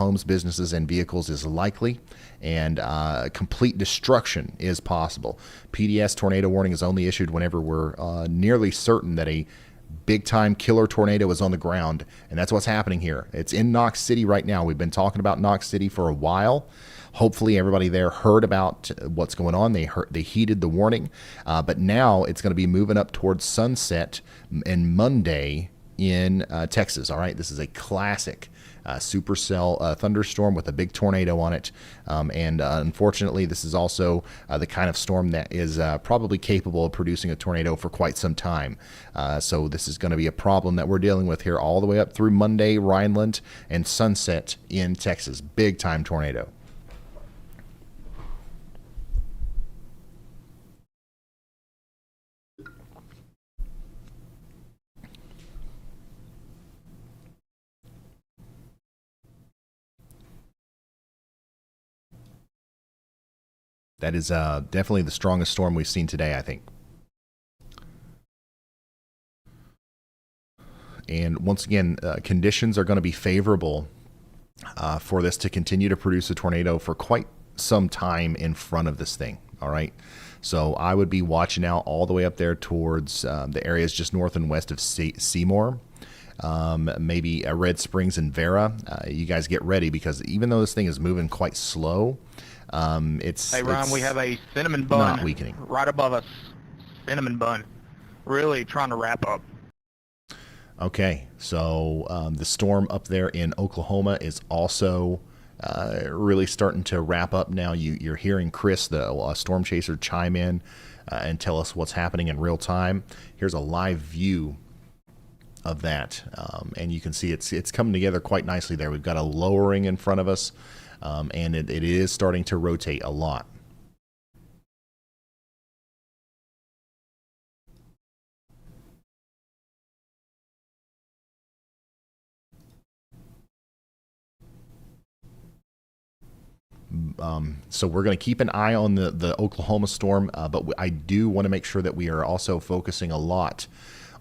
homes, businesses, and vehicles is likely, and complete destruction is possible. PDS tornado warning is only issued whenever we're nearly certain that a big-time killer tornado is on the ground, and that's what's happening here. It's in Knox City right now. We've been talking about Knox City for a while. Hopefully everybody there heard about what's going on. They heeded the warning, but now it's going to be moving up towards sunset and Munday in Texas. All right, this is a classic supercell thunderstorm with a big tornado on it, and unfortunately this is also the kind of storm that is probably capable of producing a tornado for quite some time. So this is going to be a problem that we're dealing with here all the way up through Munday, Rhineland, and sunset in Texas. Big time tornado. That is definitely the strongest storm we've seen today, I think. And once again, conditions are going to be favorable for this to continue to produce a tornado for quite some time in front of this thing. All right. So I would be watching out all the way up there towards the areas just north and west of Seymour. Maybe Red Springs and Vera. You guys get ready, because even though this thing is moving quite slow, Hey Ron, we have a cinnamon bun not weakening right above us. Cinnamon bun, really trying to wrap up. Okay, so the storm up there in Oklahoma is also really starting to wrap up now. You're hearing Chris, the storm chaser, chime in and tell us what's happening in real time. Here's a live view of that, and you can see it's coming together quite nicely there. We've got a lowering in front of us, and it is starting to rotate a lot. So we're going to keep an eye on the Oklahoma storm, but I do want to make sure that we are also focusing a lot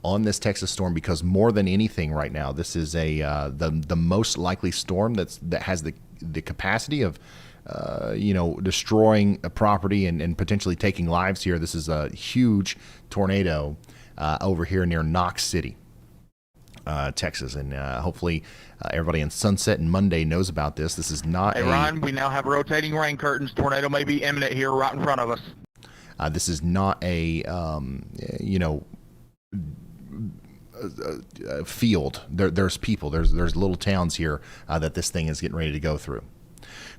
on this Texas storm, because more than anything right now, this is the most likely storm that has the capacity of destroying a property and potentially taking lives here. This is a huge tornado over here near Knox City, Texas, and hopefully everybody in Sunset and Munday knows about this. This is not Hey Ron, we now have rotating rain curtains. Tornado may be imminent here right in front of us. This is not a field. There's people. There's little towns here that this thing is getting ready to go through.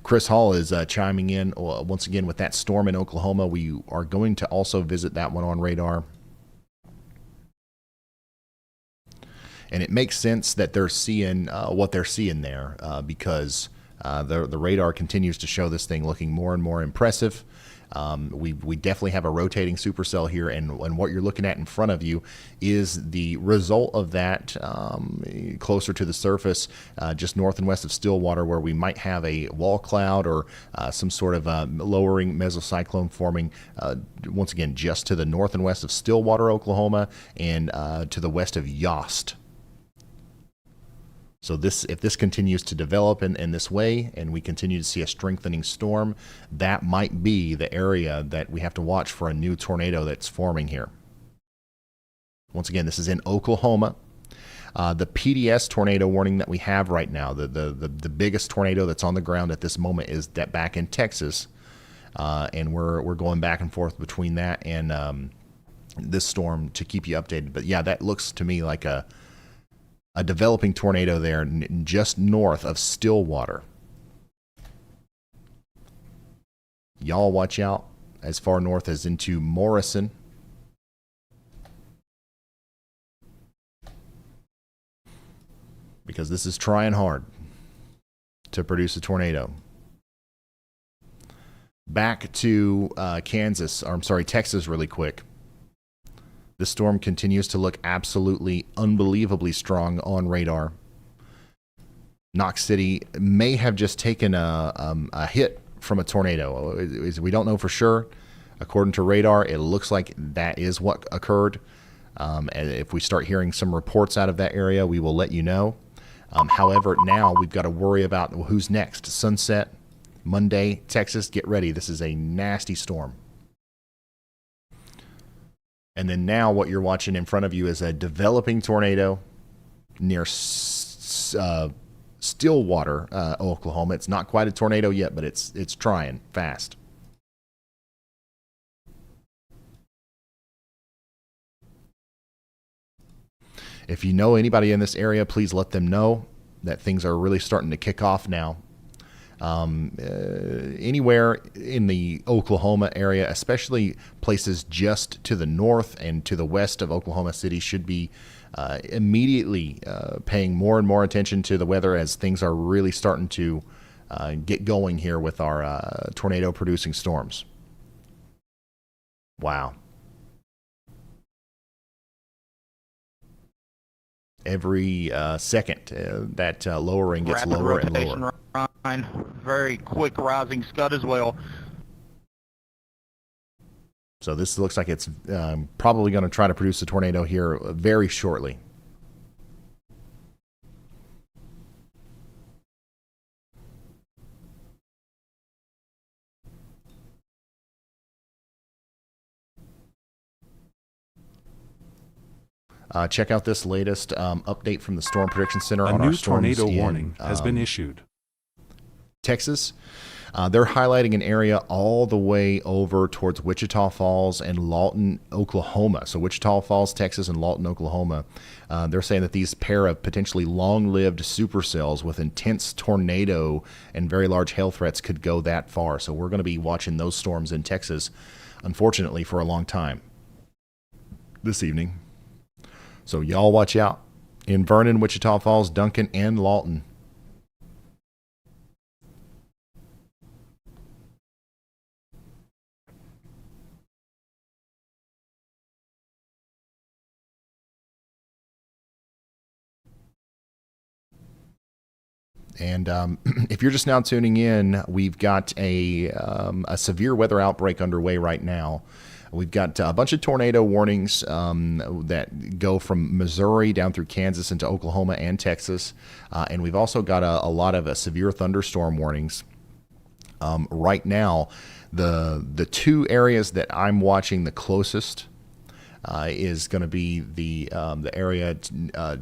Chris Hall is chiming in once again with that storm in Oklahoma. We are going to also visit that one on radar. And it makes sense that they're seeing what they're seeing there, because the radar continues to show this thing looking more and more impressive. We definitely have a rotating supercell here, and what you're looking at in front of you is the result of that, closer to the surface, just north and west of Stillwater, where we might have a wall cloud or some sort of lowering mesocyclone forming, once again, just to the north and west of Stillwater, Oklahoma, and to the west of Yost. So if this continues to develop in this way, and we continue to see a strengthening storm, that might be the area that we have to watch for a new tornado that's forming here. Once again, this is in Oklahoma. The PDS tornado warning that we have right now, the biggest tornado that's on the ground at this moment, is that back in Texas, and we're going back and forth between that and this storm to keep you updated. But yeah, that looks to me like a developing tornado there just north of Stillwater. Y'all watch out as far north as into Morrison. Because this is trying hard to produce a tornado. Back to Texas really quick. The storm continues to look absolutely unbelievably strong on radar. Knox City may have just taken a hit from a tornado. We don't know for sure. According to radar, it looks like that is what occurred. And if we start hearing some reports out of that area, we will let you know. However, now we've got to worry about who's next. Sunset, Munday, Texas, get ready. This is a nasty storm. And then now what you're watching in front of you is a developing tornado near Stillwater, Oklahoma. It's not quite a tornado yet, but it's trying fast. If you know anybody in this area, please let them know that things are really starting to kick off now. Anywhere in the Oklahoma area, especially places just to the north and to the west of Oklahoma City, should be immediately paying more and more attention to the weather as things are really starting to get going here with our tornado-producing storms. Wow. Every second, that lowering gets Rapid lower and rotation, lower. Ryan. Very quick rising scud as well. So this looks like it's probably going to try to produce a tornado here very shortly. Check out this latest update from the Storm Prediction Center on our storms. A new tornado warning has been issued. Texas. They're highlighting an area all the way over towards Wichita Falls and Lawton, Oklahoma. So Wichita Falls, Texas, and Lawton, Oklahoma. They're saying that these pair of potentially long-lived supercells with intense tornado and very large hail threats could go that far. So we're going to be watching those storms in Texas, unfortunately, for a long time this evening. So y'all watch out in Vernon, Wichita Falls, Duncan, and Lawton. And if you're just now tuning in, we've got a severe weather outbreak underway right now. We've got a bunch of tornado warnings that go from Missouri down through Kansas into Oklahoma and Texas. And we've also got a lot of severe thunderstorm warnings. Right now, the two areas that I'm watching the closest is going to be the area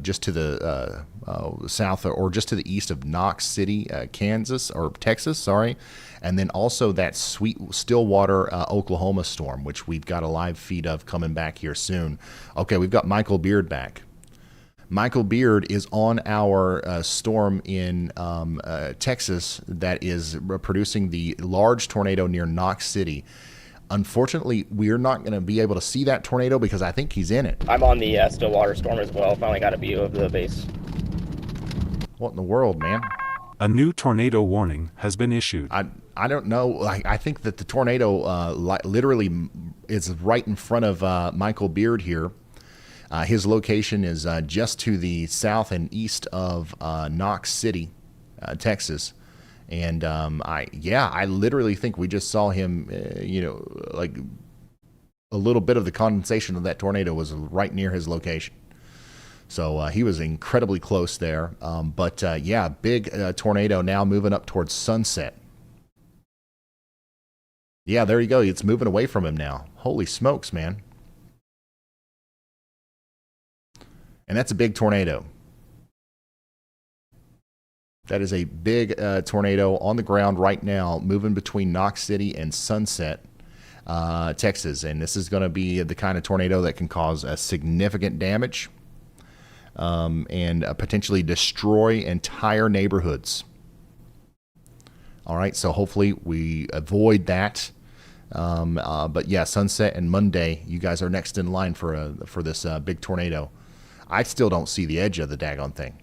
just to the south or just to the east of Knox City, Kansas, or Texas, sorry. And then also that sweet Stillwater, Oklahoma storm, which we've got a live feed of coming back here soon. Okay, we've got Michael Beard back. Michael Beard is on our storm in Texas that is producing the large tornado near Knox City. Unfortunately, we're not going to be able to see that tornado because I think he's in it. I'm on the Stillwater storm as well. Finally got a view of the base. What in the world, man? A new tornado warning has been issued. I don't know. I think that the tornado literally is right in front of Michael Beard here. His location is just to the south and east of Knox City, Texas. And I literally think we just saw him, like a little bit of the condensation of that tornado was right near his location. So he was incredibly close there. But big tornado now moving up towards Sunset. Yeah, there you go. It's moving away from him now. Holy smokes, man. And that's a big tornado. That is a big tornado on the ground right now, moving between Knox City and Sunset, Texas. And this is going to be the kind of tornado that can cause significant damage and potentially destroy entire neighborhoods. All right, so hopefully we avoid that. But yeah, Sunset and Munday, you guys are next in line for this big tornado. I still don't see the edge of the daggone thing.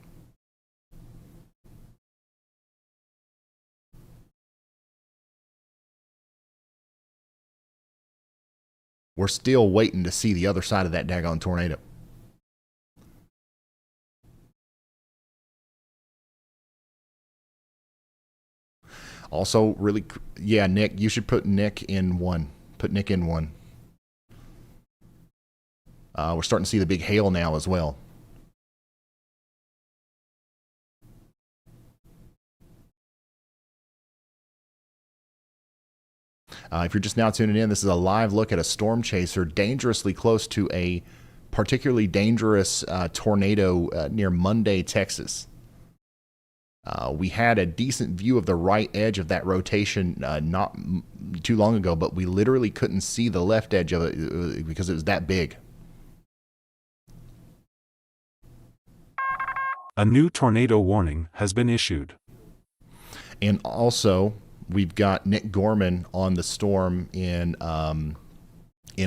We're still waiting to see the other side of that daggone tornado. Also, really, yeah, Nick, you should put Nick in one. Put Nick in one. We're starting to see the big hail now as well. If you're just now tuning in, this is a live look at a storm chaser dangerously close to a particularly dangerous tornado near Munday, Texas. We had a decent view of the right edge of that rotation not too long ago, but we literally couldn't see the left edge of it because it was that big. A new tornado warning has been issued. And also, we've got Nick Gorman on the storm in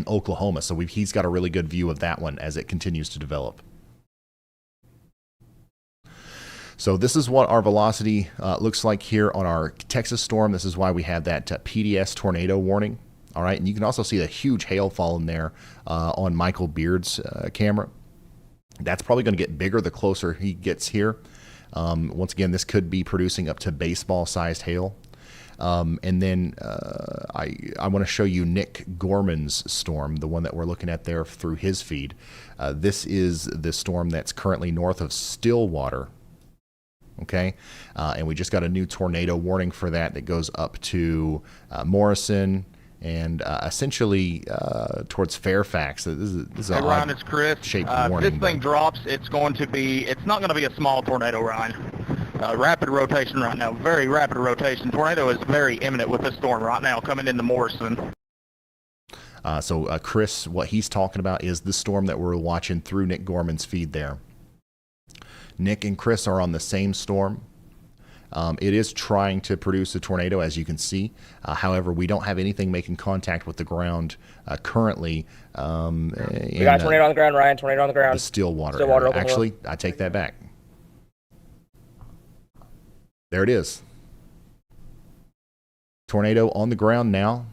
Oklahoma, so he's got a really good view of that one as it continues to develop. So this is what our velocity looks like here on our Texas storm. This is why we have that PDS tornado warning. All right, and you can also see the huge hail fall in there on Michael Beard's camera. That's probably going to get bigger the closer he gets here. Once again, this could be producing up to baseball-sized hail. And then I want to show you Nick Gorman's storm, the one that we're looking at there through his feed. This is the storm that's currently north of Stillwater. Okay, and we just got a new tornado warning for that goes up to Morrison and essentially towards Fairfax. This is Hey, Ryan, it's Chris. Warning, this thing drops, it's not going to be a small tornado, Ryan. Rapid rotation right now, very rapid rotation. Tornado is very imminent with this storm right now coming into Morrison. So Chris, what he's talking about is the storm that we're watching through Nick Gorman's feed there. Nick and Chris are on the same storm. It is trying to produce a tornado, as you can see. However, we don't have anything making contact with the ground currently. We got a tornado on the ground, Ryan. Tornado on the ground. The Stillwater. Oklahoma. Actually, I take that back. There it is. Tornado on the ground now,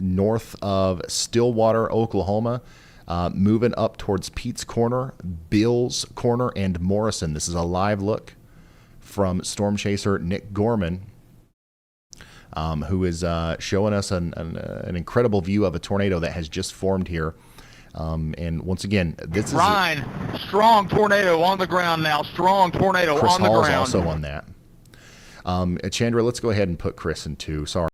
north of Stillwater, Oklahoma. Moving up towards Pete's Corner, Bill's Corner, and Morrison. This is a live look from storm chaser Nick Gorman, who is showing us an incredible view of a tornado that has just formed here. And once again, this Ryan, strong tornado on the ground now. Strong tornado Chris on the Hall's ground. also on that. Chandra, let's go ahead and put Chris in too. Sorry.